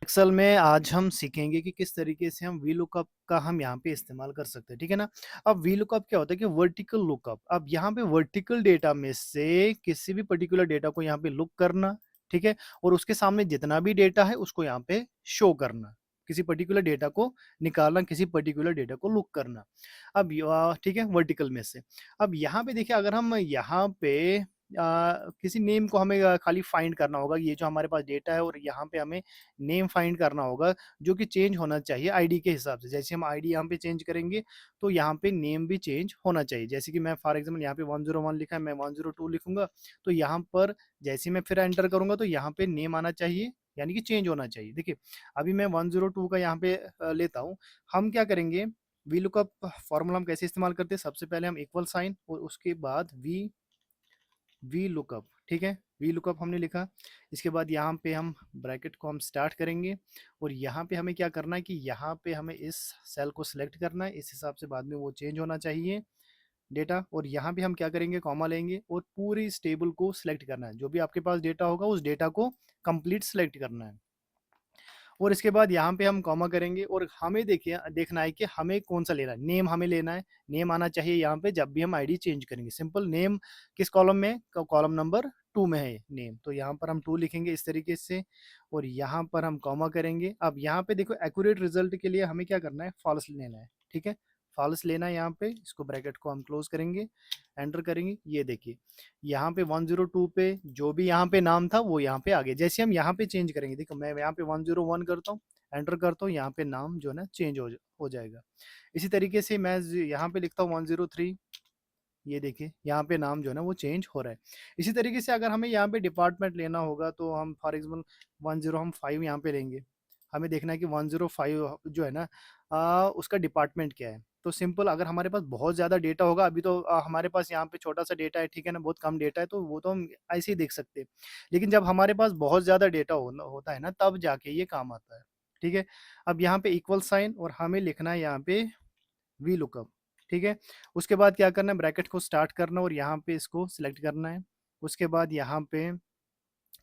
Excel में आज हम सीखेंगे कि किस तरीके से हम वी लुकअप का हम यहाँ पे इस्तेमाल कर सकते हैं, ठीक है ना। अब वी लुकअप क्या होता है कि वर्टिकल लुकअप। अब यहाँ पे वर्टिकल डेटा में से किसी भी पर्टिकुलर डेटा को यहाँ पे लुक करना, ठीक है, और उसके सामने जितना भी डेटा है उसको यहाँ पे शो करना, किसी पर्टिकुलर डेटा को निकालना, किसी पर्टिकुलर डेटा को लुक करना। अब ठीक है, वर्टिकल में से। अब यहाँ पे देखिए, अगर हम यहाँ पे किसी नेम को हमें खाली फाइंड करना होगा, ये जो हमारे पास डेटा है, और यहाँ पे हमें नेम फाइंड करना होगा जो कि चेंज होना चाहिए आईडी के हिसाब से। जैसे हम आईडी यहाँ पे चेंज करेंगे तो यहाँ पे नेम भी चेंज होना चाहिए। जैसे कि मैं फॉर एग्जांपल यहाँ पे 101 लिखा है, मैं 102 लिखूंगा, तो यहाँ पर जैसे मैं फिर एंटर करूंगा तो यहाँ पे नेम आना चाहिए, यानी कि चेंज होना चाहिए। देखिए, अभी मैं 102 का यहाँ पे लेता हूँ। हम क्या करेंगे, वी लुकअप फॉर्मूला हम कैसे इस्तेमाल करते हैं, सबसे पहले हम इक्वल साइन और उसके बाद वी वी लुकअप, ठीक है, वी लुकअप हमने लिखा। इसके बाद यहाँ पे हम ब्रैकेट को हम स्टार्ट करेंगे, और यहाँ पे हमें क्या करना है कि यहाँ पे हमें इस सेल को सिलेक्ट करना है, इस हिसाब से बाद में वो चेंज होना चाहिए डेटा। और यहाँ पे हम क्या करेंगे, कॉमा लेंगे और पूरी इस टेबल को सिलेक्ट करना है। जो भी आपके पास डेटा होगा उस डेटा को कंप्लीट सिलेक्ट करना है, और इसके बाद यहाँ पे हम कॉमा करेंगे, और हमें देखिए देखना है कि हमें कौन सा लेना है। नेम हमें लेना है, नेम आना चाहिए यहाँ पे जब भी हम आईडी चेंज करेंगे। सिंपल नेम किस कॉलम में, कॉलम नंबर 2 में है नेम, तो यहाँ पर हम 2 लिखेंगे इस तरीके से, और यहाँ पर हम कॉमा करेंगे। अब यहाँ पे देखो, एक्यूरेट रिजल्ट के लिए हमें क्या करना है, फॉल्स लेना है, ठीक है, फॉल्स लेना है। यहाँ पे इसको ब्रैकेट को हम क्लोज करेंगे, एंटर करेंगे। ये देखिए, यहाँ पे 102 पे जो भी यहाँ पे नाम था वो यहाँ पे आ गया। जैसे हम यहाँ पे चेंज करेंगे, देखो मैं यहाँ पे 101 करता हूँ, एंटर करता हूँ, यहाँ पे नाम जो है ना चेंज हो जाएगा। इसी तरीके से मैं यहाँ पे लिखता हूँ 103, ये देखिए यहाँ पे नाम जो है ना वो चेंज हो रहा है। इसी तरीके से अगर हमें यहाँ पे डिपार्टमेंट लेना होगा तो हम फॉर एग्जाम्पल 10 हम 5 यहाँ पे लेंगे। हमें देखना है कि 105 जो है ना, उसका डिपार्टमेंट क्या है। तो सिंपल, अगर हमारे पास बहुत ज़्यादा डेटा होगा, अभी तो हमारे पास यहाँ पे छोटा सा डेटा है, ठीक है ना, बहुत कम डेटा है, तो वो तो हम ऐसे ही देख सकते हैं। लेकिन जब हमारे पास बहुत ज़्यादा डेटा होता है ना, तब जाके ये काम आता है, ठीक है। अब यहाँ पे इक्वल साइन, और हमें लिखना है यहाँ पे वी लुकअप, ठीक है। उसके बाद क्या करना है, ब्रैकेट को स्टार्ट करना और यहाँ पे इसको सिलेक्ट करना है। उसके बाद यहाँ पे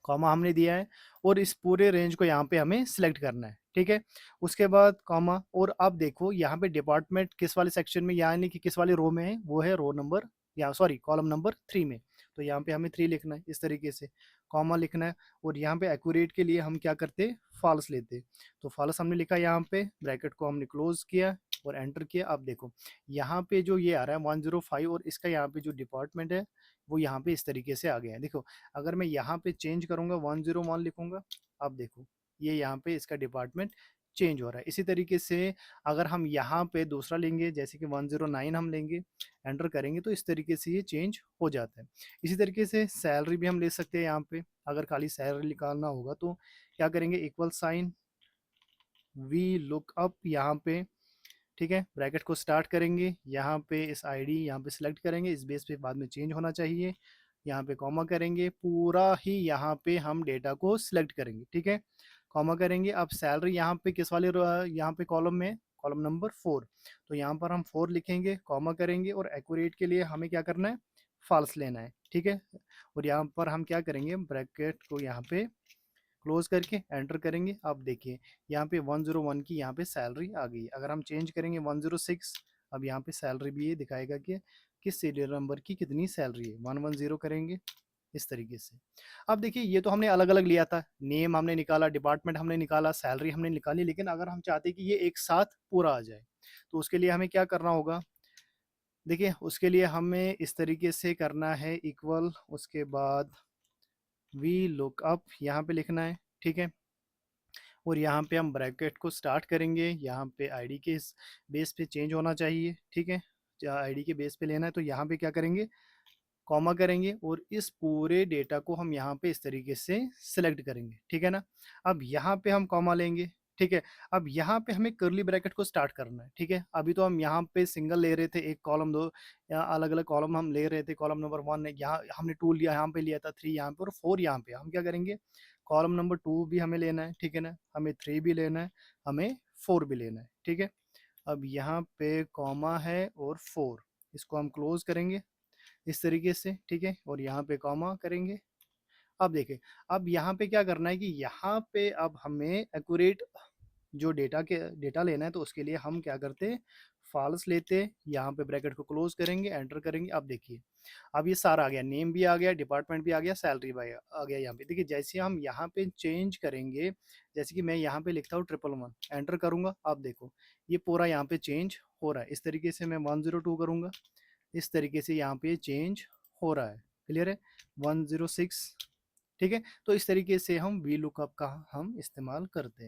कॉमा हमने दिया है, और इस पूरे रेंज को यहाँ पे हमें सिलेक्ट करना है, ठीक है। उसके बाद कॉमा, और अब देखो यहाँ पे डिपार्टमेंट किस वाले सेक्शन में, यानी कि किस वाले रो में है, वो है रो नंबर, या सॉरी कॉलम नंबर 3 में। तो यहाँ पे हमें 3 लिखना है इस तरीके से, कॉमा लिखना है। और यहाँ पे एक्यूरेट के लिए हम क्या करते, फॉल्स लेते। तो फॉल्स हमने लिखा यहाँ पे, ब्रैकेट को हमने क्लोज किया और एंटर किया। अब देखो यहाँ पे जो ये आ रहा है 105, और इसका यहाँ पे जो डिपार्टमेंट है वो यहाँ पे इस तरीके से आ गया है। देखो, अगर मैं यहाँ पे चेंज करूंगा 101 लिखूंगा, अब देखो ये यहाँ पे इसका डिपार्टमेंट चेंज हो रहा है। इसी तरीके से अगर हम यहाँ पे दूसरा लेंगे, जैसे कि 109 हम लेंगे, एंटर करेंगे, तो इस तरीके से ये चेंज हो जाता है। इसी तरीके से सैलरी भी हम ले सकते हैं। यहाँ पे अगर खाली सैलरी निकालना होगा तो क्या करेंगे, equal sign we look up यहाँ पे, ठीक है, ब्रैकेट को स्टार्ट करेंगे, यहाँ पे इस आईडी यहाँ पे सिलेक्ट करेंगे, इस बेस पे बाद में चेंज होना चाहिए। यहाँ पे कॉमा करेंगे, पूरा ही यहाँ पे हम डेटा को सिलेक्ट करेंगे, ठीक है, कॉमा करेंगे। अब सैलरी यहाँ पे किस वाले यहाँ पे कॉलम में, कॉलम नंबर 4, तो यहाँ पर हम 4 लिखेंगे, कॉमा करेंगे, और एक्यूरेट के लिए हमें क्या करना है, फॉल्स लेना है, ठीक है। और यहाँ पर हम क्या करेंगे, ब्रैकेट को यहाँ पे क्लोज करके एंटर करेंगे। अब देखिए यहाँ पे 101 की यहाँ पे सैलरी आ गई। अगर हम चेंज करेंगे 106, अब यहाँ पे सैलरी भी ये दिखाएगा कि किस सीरियल नंबर की कितनी सैलरी है, 110 करेंगे इस तरीके से। अब देखिए, ये तो हमने अलग अलग लिया था, नेम हमने निकाला, डिपार्टमेंट हमने निकाला, सैलरी हमने निकाली। लेकिन अगर हम चाहते हैं कि ये एक साथ पूरा आ जाए, तो उसके लिए हमें क्या करना होगा, देखिए उसके लिए हमें इस तरीके से करना है, इक्वल, उसके बाद वी लुकअप यहाँ पे लिखना है, ठीक है। और यहाँ पे हम ब्रैकेट को स्टार्ट करेंगे, यहाँ पे आईडी के इस बेस पे चेंज होना चाहिए, ठीक है, आईडी के बेस पे लेना है। तो यहाँ पे क्या करेंगे, कॉमा करेंगे, और इस पूरे डेटा को हम यहाँ पे इस तरीके से सिलेक्ट करेंगे, ठीक है ना। अब यहाँ पे हम कॉमा लेंगे, ठीक है। अब यहाँ पे हमें कर्ली ब्रैकेट को स्टार्ट करना है, ठीक है। अभी तो हम यहाँ पे सिंगल ले रहे थे, एक कॉलम दो, या अलग अलग कॉलम हम ले रहे थे। कॉलम नंबर 1 यहाँ हमने 2 लिया, यहाँ पे लिया था 3 यहाँ पे और 4 यहाँ पे। हम क्या करेंगे, कॉलम नंबर 2 भी हमें लेना है, ठीक है ना, हमें 3 भी लेना है, हमें 4 भी लेना है, ठीक है। अब यहाँ पे कॉमा है और 4, इसको हम क्लोज करेंगे इस तरीके से, ठीक है, और यहाँ पे कॉमा करेंगे, अब देखिए, अब यहाँ पे क्या करना है कि यहाँ पे अब हमें एक्यूरेट जो डेटा लेना है, तो उसके लिए हम क्या करते हैं, फॉल्स लेते हैं, यहाँ पे ब्रैकेट को क्लोज करेंगे, एंटर करेंगे। अब देखिए, अब ये सारा आ गया, नेम भी आ गया, डिपार्टमेंट भी आ गया, सैलरी भी आ गया। यहाँ पे देखिए, जैसे हम यहाँ पे चेंज करेंगे, जैसे कि मैं यहाँ पे लिखता हूँ 111, एंटर करूंगा, अब देखो ये पूरा यहाँ पे चेंज हो रहा है। इस तरीके से मैं 102 करूंगा, इस तरीके से यहाँ पे चेंज हो रहा है। क्लियर है? 106। ठीक है, तो इस तरीके से हम वी लुकअप का हम इस्तेमाल करते हैं।